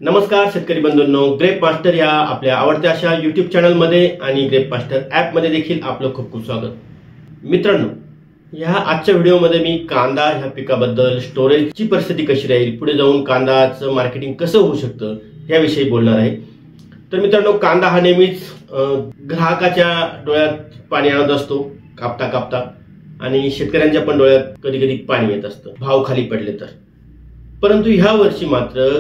नमस्कार शेतकरी बंधूंनो, grep master या आपल्या आवडत्या अशा YouTube चॅनल मध्ये आणि ग्रेप मास्टर ॲप मध्ये देखील आपलं खूप खूप स्वागत। मित्रांनो, ह्या आजच्या व्हिडिओमध्ये मी कांदा ह्या पिकाबद्दल, स्टोरेजची परिस्थिती कशी राहील, पुढे जाऊन कांदाचं मार्केटिंग कसं होऊ शकतं याविषयी बोलणार आहे। तर मित्रांनो, कांदा हा नेहमीच ग्राहकाच्या डोळ्यात पाणी आणत असतो कापता कापता, आणि शेतकऱ्यांच्या पण डोळ्यात कधी कधी पाणी येत असतं भाव खाली पडले तर। परंतु ह्या वर्षी मात्र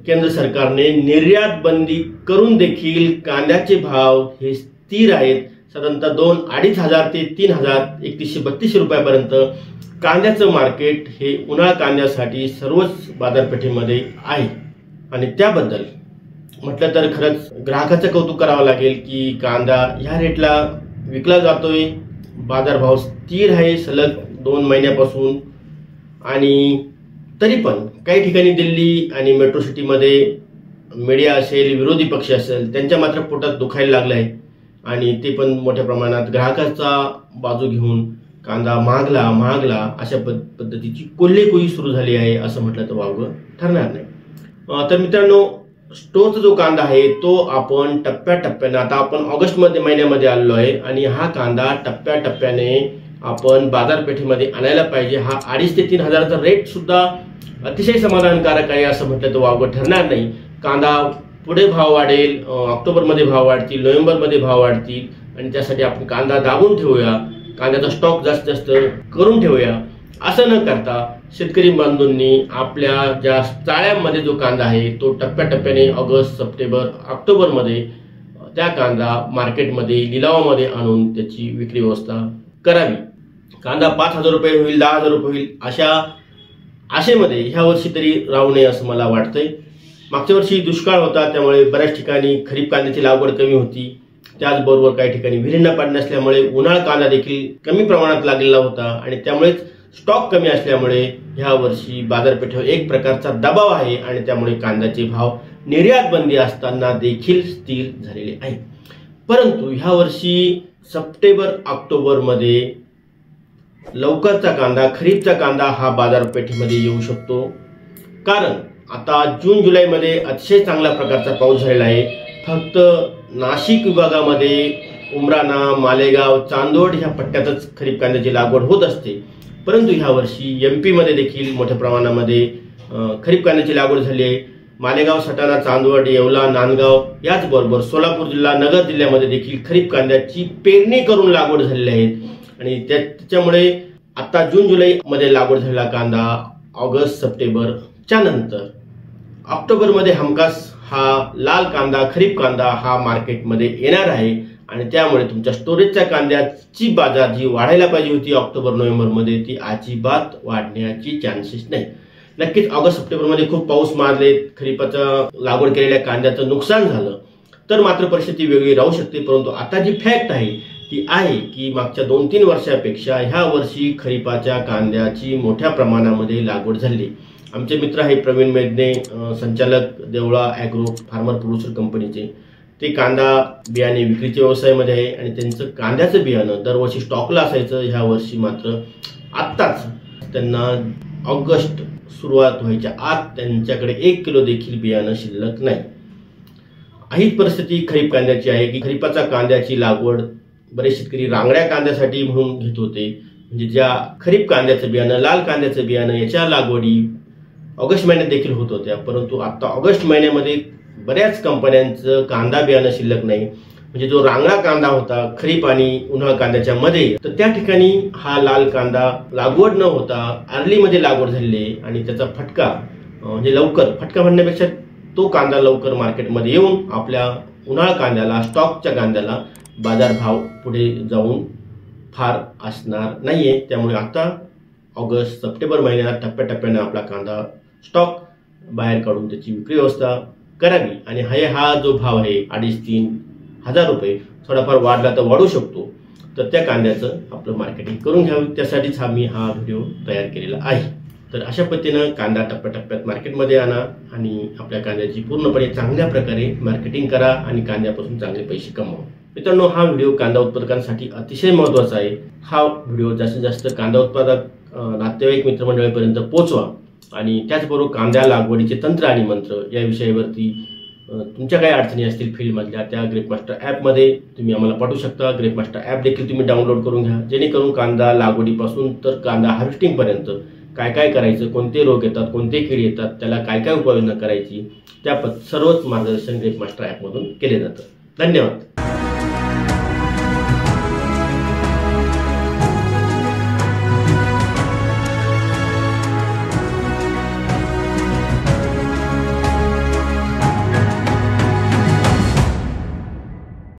केंद्र सरकारने निर्यात बंदी करून देखील कांद्याचे भाव हे स्थिर आहेत। साधारणतः 2,500 ते 3,132 रुपयापर्यंत कांद्याचं मार्केट हे उन्हाळा कांद्यासाठी सर्वच बाजारपेठेमध्ये आहे। आणि त्याबद्दल म्हटलं तर खरंच ग्राहकाचं कौतुक करावं लागेल की कांदा ह्या रेटला विकला जातोय, बाजारभाव स्थिर आहे सलग 2 महिन्यापासून। आणि तरी पण काही ठिकाणी दिल्ली आणि मेट्रो सिटीमध्ये मीडिया असेल, विरोधी पक्ष असेल, त्यांच्या मात्र पोटात दुखायला लागलं आहे आणि ते पण मोठ्या प्रमाणात ग्राहकाचा बाजू घेऊन कांदा महागला अशा पद्धतीची कोल्हेकुई सुरू झाली आहे असं म्हटलं तर वावगं ठरणार नाही। तर मित्रांनो, स्टोरचा जो कांदा आहे तो आपण टप्प्याटप्प्याने, आता आपण ऑगस्ट महिन्यामध्ये आलेलो आहे आणि हा कांदा टप्प्याटप्प्याने आपण बाजारपेठेमध्ये आणायला पाहिजे। हा 2,500 ते 3,000चा रेट सुद्धा अतिशय समाधानकारक आहे असं म्हटलं तर वावगं ठरणार नाही। कांदा पुढे भाव वाढेल, ऑक्टोबरमध्ये भाव वाढतील, नोव्हेंबरमध्ये भाव वाढतील आणि त्यासाठी आपण कांदा दाबून ठेवूया, कांद्याचा स्टॉक जास्त करून ठेवूया। असं न करता शेतकरी बांधवांनी आपल्या ज्या चाळ्यांमध्ये जो कांदा आहे तो टप्प्याटप्प्याने ऑगस्ट, सप्टेंबर, ऑक्टोबरमध्ये त्या कांदा मार्केटमध्ये लिलावामध्ये आणून त्याची विक्री व्यवस्था करावी। कांदा 5,000 रुपये होईल, 10,000 रुपये होईल अशा आशेमध्ये ह्या वर्षी तरी राहू नये असं मला वाटतंय। मागच्या वर्षी दुष्काळ होता, त्यामुळे बऱ्याच ठिकाणी खरीप कांद्याची लागवड कमी होती। त्याचबरोबर काही ठिकाणी विहिरींना पाणी नसल्यामुळे उन्हाळ कांदा देखील कमी प्रमाणात लागलेला होता आणि त्यामुळेच स्टॉक कमी असल्यामुळे ह्या वर्षी बाजारपेठेवर एक प्रकारचा दबाव आहे आणि त्यामुळे कांद्याचे भाव निर्यात बंदी असताना देखील स्थिर झालेले आहे। परंतु ह्या वर्षी सप्टेंबर, ऑक्टोबरमध्ये लवकरचा कांदा, खरीपचा कांदा हा बाजारपेठेमध्ये येऊ शकतो, कारण आता जून जुलैमध्ये अतिशय चांगल्या प्रकारचा पाऊस झालेला आहे। फक्त नाशिक विभागामध्ये उमराणा, मालेगाव, चांदोड ह्या पट्ट्यातच खरीप कांद्याची लागवड होत असते, परंतु ह्या वर्षी MP मध्ये देखील मोठ्या प्रमाणामध्ये खरीप कांद्याची लागवड झाली आहे। मालेगाव, सटाणा, चांदवड, येवला, नांदगाव याचबरोबर सोलापूर जिल्हा, नगर जिल्ह्यामध्ये देखील खरीप कांद्याची पेरणी करून लागवड झालेली आहे आणि त्याच्यामुळे आता जून जुलै मध्ये लागवड झालेला कांदा ऑगस्ट, सप्टेंबरच्या नंतर ऑक्टोबरमध्ये हमखास हा लाल कांदा, खरीप कांदा हा मार्केटमध्ये येणार आहे आणि त्यामुळे तुमच्या स्टोरेजच्या कांद्याची बाजार जी वाढायला पाहिजे होती ऑक्टोबर, नोव्हेंबरमध्ये ती अजिबात वाढण्याची चान्सेस नाही। नक्कीच ऑगस्ट, सप्टेंबरमध्ये खूप पाऊस मारले, खरीपाचा लागवड केलेल्या कांद्याचं नुकसान झालं तर मात्र परिस्थिती वेगळी राहू शकते। परंतु आता जी फॅक्ट आहे ती आहे की मागच्या 2-3 वर्षापेक्षा ह्या वर्षी खरीपाच्या कांद्याची मोठ्या प्रमाणामध्ये लागवड झाली। आमचे मित्र आहे प्रवीण मेदने, संचालक देवळा ॲग्रो फार्मर प्रोड्युसर कंपनीचे, ते कांदा बियाणे विक्रीच्या व्यवसायामध्ये आहे आणि त्यांचं कांद्याचं बियाणं दरवर्षी स्टॉकला असायचं। ह्या वर्षी मात्र आत्ताच त्यांना ऑगस्ट सुरुवात व्हायच्या आत त्यांच्याकडे 1 किलो देखील बियाणं शिल्लक नाही। हीच परिस्थिती खरीप कांद्याची आहे की खरीपाचा कांद्याची लागवड बरेच शेतकरी रांगड्या कांद्यासाठी म्हणून घेत होते, म्हणजे ज्या खरीप कांद्याचं बियाणं, लाल कांद्याचं बियाणं याच्या लागवडी ऑगस्ट महिन्यात देखील होत होत्या, परंतु आता ऑगस्ट महिन्यामध्ये बऱ्याच कंपन्यांचं कांदा बियाणं शिल्लक नाही। म्हणजे जो रांगडा कांदा होता खरीप आणि उन्हाळा कांद्याच्या मध्ये, तर त्या ठिकाणी हा लाल कांदा लागवड न होता अर्लीमध्ये लागवड झालेली आणि त्याचा फटका म्हणजे लवकर फटका म्हणण्यापेक्षा तो कांदा लवकर मार्केटमध्ये येऊन आपल्या उन्हाळा कांद्याला, स्टॉकच्या कांद्याला बाजारभाव पुढे जाऊन फार असणार नाहीये। त्यामुळे आता ऑगस्ट, सप्टेंबर महिन्यात टप्प्याटप्प्याने आपला कांदा स्टॉक बाहेर काढून त्याची विक्री व्यवस्था करावी आणि हा जो भाव आहे 2,500-3,000 रुपये थोडाफार वाढला तर वाढू शकतो, तर त्या कांद्याचं आपलं मार्केटिंग करून घ्यावं, त्यासाठीच मी हा व्हिडिओ तयार केलेला आहे। तर अशा पद्धतीनं कांदा टप्प्याटप्प्यात मार्केटमध्ये आणा आणि आपल्या कांद्याची पूर्णपणे चांगल्या प्रकारे मार्केटिंग करा आणि कांद्यापासून चांगले पैसे कमवा। मित्रांनो, हा व्हिडिओ कांदा उत्पादकांसाठी अतिशय महत्त्वाचा आहे। हा व्हिडिओ जास्तीत जास्त कांदा उत्पादक नातेवाईक मित्रमंडळीपर्यंत पोहोचवा आणि त्याचबरोबर कांदा लागवडीचे तंत्र आणि मंत्र या विषयावरती तुमच्या काही अडचणी असतील फील्डमधल्या त्या ग्रेप मास्टर ॲपमध्ये तुम्ही आम्हाला पाठवू शकता। ग्रेप मास्टर ॲप देखील तुम्ही डाउनलोड करून घ्या, जेणेकरून कांदा लागवडीपासून तर कांदा हार्वेस्टिंगपर्यंत काय काय करायचं, कोणते रोग येतात, कोणते कीड येतात, त्याला काय काय उपाययोजना करायची, त्या सर्वच मार्गदर्शन ग्रेप मास्टर ॲपमधून केले जातं। धन्यवाद।